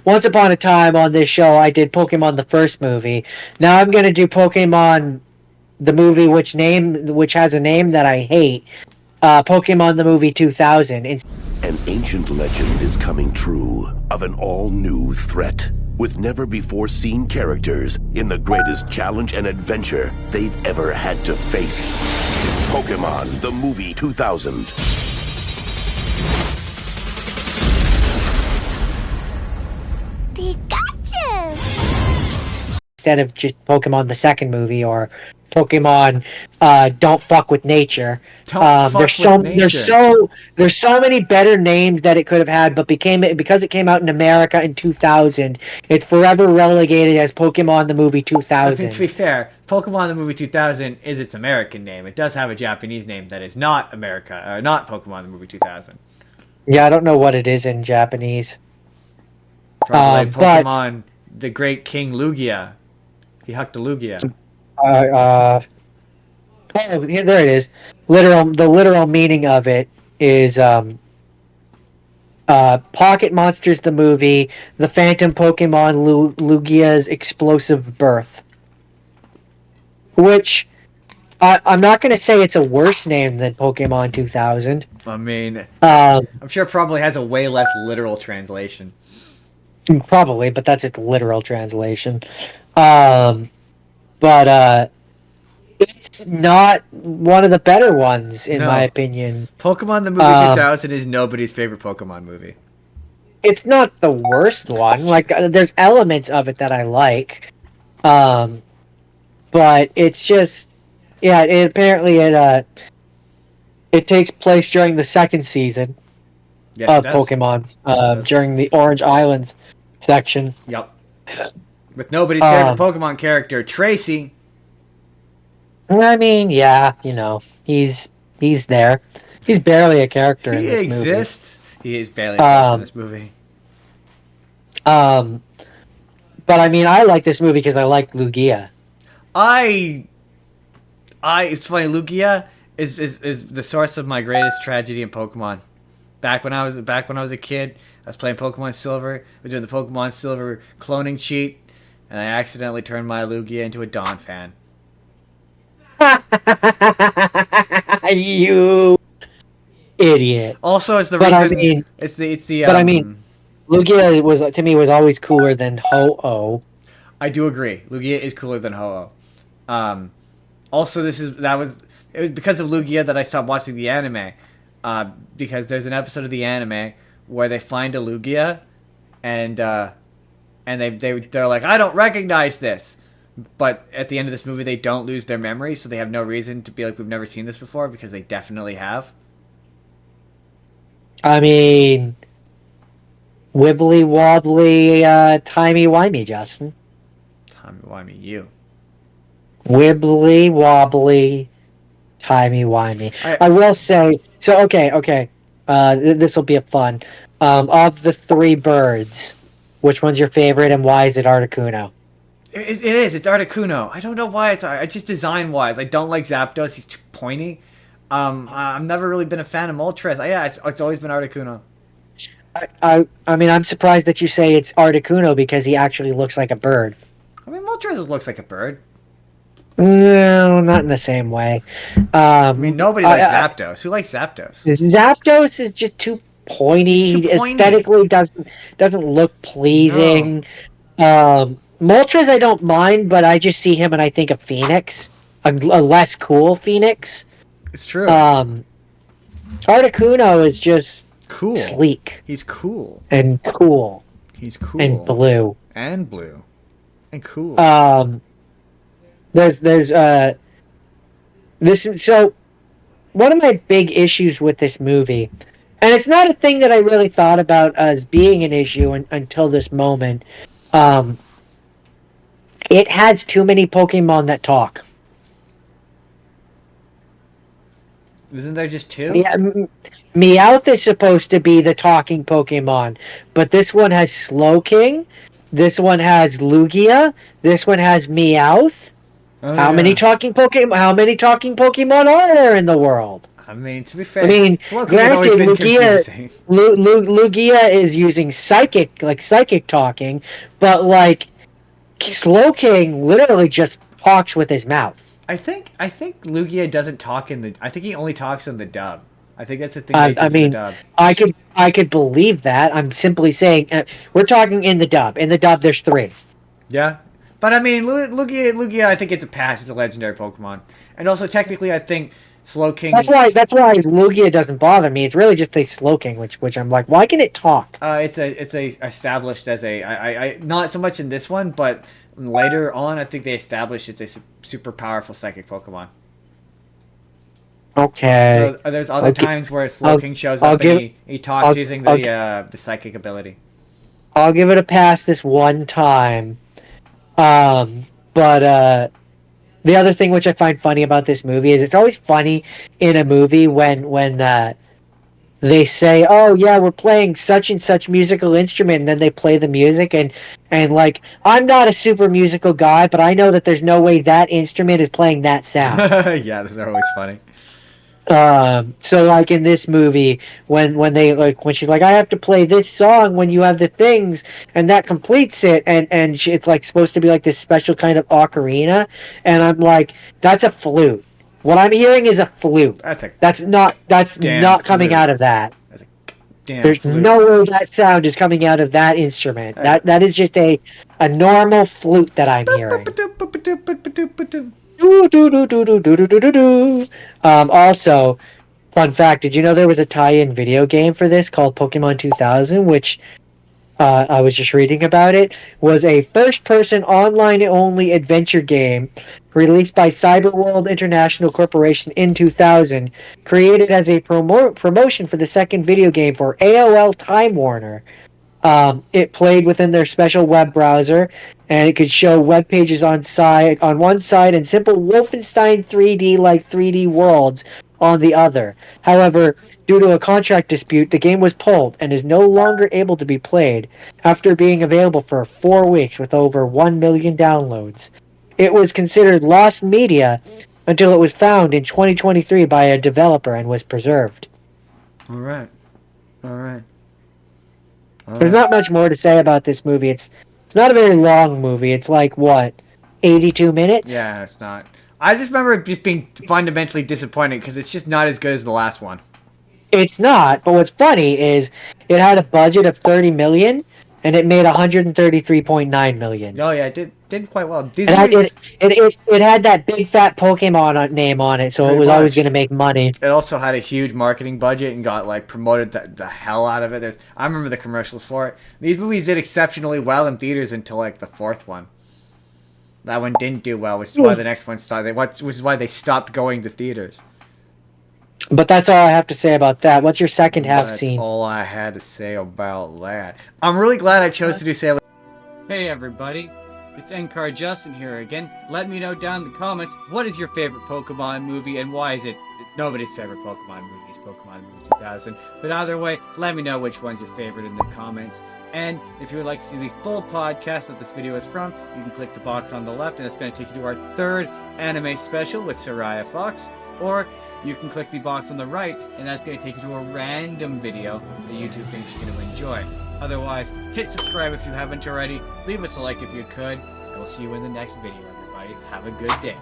once upon a time on this show, I did Pokemon the first movie. Now I'm gonna do Pokemon the movie, which has a name that I hate. Pokemon the movie 2000. An ancient legend is coming true of an all-new threat with never-before-seen characters in the greatest challenge and adventure they've ever had to face. Pokémon the movie 2000. Pikachu! Instead of just Pokemon the second movie or Pokemon Don't Fuck with Nature. There's so many better names that it could have had, but because it came out in America in 2000, it's forever relegated as Pokemon the movie 2000. I think, to be fair, Pokemon the movie 2000 is its American name. It does have a Japanese name that is not not Pokemon the movie 2000. Yeah, I don't know what it is in Japanese. Probably Pokemon the Great King Lugia. He hucked a Lugia. Oh, here, there it is. The literal meaning of it is Pocket Monsters the movie, the Phantom Pokemon Lugia's explosive birth. Which I'm not going to say it's a worse name than Pokemon 2000. I mean, I'm sure it probably has a way less literal translation. Probably, but that's its literal translation. It's not one of the better ones, in my opinion. Pokemon the movie 2000 is nobody's favorite Pokemon movie. It's not the worst one. Like, there's elements of it that I like. But it's just... Yeah, it takes place during the second season of Pokemon. During the Orange Islands section. Yep. With nobody's favorite Pokemon character, Tracy. I mean, yeah, he's there. He's barely a character in this movie. He exists. He is barely a character in this movie. But I mean, I like this movie because I like Lugia. It's funny. Lugia is the source of my greatest tragedy in Pokemon. Back when I was a kid, I was playing Pokemon Silver. We were doing the Pokemon Silver cloning cheat, and I accidentally turned my Lugia into a Dawn fan. You idiot. Also, it's the reason. I mean, it's the. But I mean, Lugia was always cooler than Ho-Oh. I do agree. Lugia is cooler than Ho-Oh. Also, it was because of Lugia that I stopped watching the anime. Because there's an episode of the anime where they find a Lugia, and they're like, I don't recognize this. But at the end of this movie, they don't lose their memory, so they have no reason to be like, we've never seen this before, because they definitely have. I mean, wibbly wobbly, timey-wimey, Justin. Timey-wimey, you. Wibbly wobbly, timey-wimey. I will say, so, okay. This will be a fun. Of the three birds, which one's your favorite, and why is it Articuno? It is. It's Articuno. I don't know why it's just design-wise. I don't like Zapdos. He's too pointy. I've never really been a fan of Moltres. It's always been Articuno. I mean, I'm surprised that you say it's Articuno because he actually looks like a bird. I mean, Moltres looks like a bird. No, not in the same way. I mean, nobody likes Zapdos. Who likes Zapdos? Zapdos is just too pointy. He's too pointy. Aesthetically doesn't look pleasing. No. Moltres I don't mind, but I just see him and I think of Phoenix. A less cool Phoenix. It's true. Articuno is just cool. Sleek. He's cool. And cool. He's cool. And blue. And blue. And cool. There's so one of my big issues with this movie, and it's not a thing that I really thought about as being an issue until this moment, it has too many Pokemon that talk. Isn't there just two? Yeah, Meowth is supposed to be the talking Pokemon, but this one has Slowking, this one has Lugia, this one has Meowth. How many talking Pokemon are there in the world? I mean, to be fair, I mean, Slowking has always granted, been confusing. Lugia is using psychic talking, but like Slowking literally just talks with his mouth. I think Lugia doesn't talk in the. I think he only talks in the dub. I think that's the thing they I do for the mean, dub. I could believe that. I'm simply saying we're talking in the dub. In the dub, there's three. Yeah, but I mean, Lugia, I think it's a pass. It's a legendary Pokemon, and also technically, I think That's Slowking. why that's why Lugia doesn't bother me. It's really just the Slowking, which I'm like, why can it talk? It's a established as a I not so much in this one, but later on, I think they established it's a super powerful psychic Pokemon. Okay, So there's other I'll, gi- times where I'll, Slowking shows I'll up and give he talks I'll, using I'll, the psychic ability. I'll give it a pass this one time. But the other thing which I find funny about this movie is it's always funny in a movie when they say, "Oh yeah, we're playing such and such musical instrument," and then they play the music and like I'm not a super musical guy, but I know that there's no way that instrument is playing that sound. Yeah, those are always funny. So like in this movie, when they like when she's like, I have to play this song when you have the things, and that completes it, it's like supposed to be like this special kind of ocarina, and I'm like, that's a flute. What I'm hearing is a flute. That's a That's damn not coming flute. out of that. That's a damn There's flute. no way that sound is coming out of that instrument. That's a... That is just a normal flute that I'm hearing. Do do do do do do do do do do. Also, fun fact: did you know there was a tie-in video game for this called Pokemon 2000, which I was just reading about it, was a first-person online-only adventure game released by Cyberworld International Corporation in 2000, created as a promotion for the second video game for AOL Time Warner. It played within their special web browser, and it could show web pages on one side and simple Wolfenstein 3D like 3D worlds on the other. However, due to a contract dispute, the game was pulled and is no longer able to be played after being available for 4 weeks with over 1 million downloads. It was considered lost media until it was found in 2023 by a developer and was preserved. All right, all right, all There's right. not much more to say about this movie. It's not a very long movie. It's like what, 82 minutes? Yeah, it's not. I just remember it just being fundamentally disappointing because it's just not as good as the last one. It's not. But what's funny is it had a budget of 30 million and it made 133.9 million. Oh yeah, it did quite well. These It had, movies, it had that big fat name on it, so it pretty was always much. going to make money. It also had a huge marketing budget and got like promoted the hell out of it. I remember the commercials for it. These movies did exceptionally well in theaters until like the fourth one. That one didn't do well, which is why the next one started. Which is why they stopped going to theaters. But that's all I have to say about that. What's your second half That's scene? all I had to say about that. I'm really glad I chose to do Sailor. Hey everybody, it's NCAR Justin here again. Let me know down in the comments, what is your favorite Pokemon movie and why is it nobody's favorite Pokemon movie is Pokemon movie 2000. But either way, let me know which one's your favorite in the comments. And if you would like to see the full podcast that this video is from, you can click the box on the left and it's going to take you to our third anime special with Soraya Fox. Or you can click the box on the right and that's going to take you to a random video that YouTube thinks you're going to enjoy. Otherwise, hit subscribe if you haven't already, leave us a like if you could, and we'll see you in the next video, everybody. Have a good day.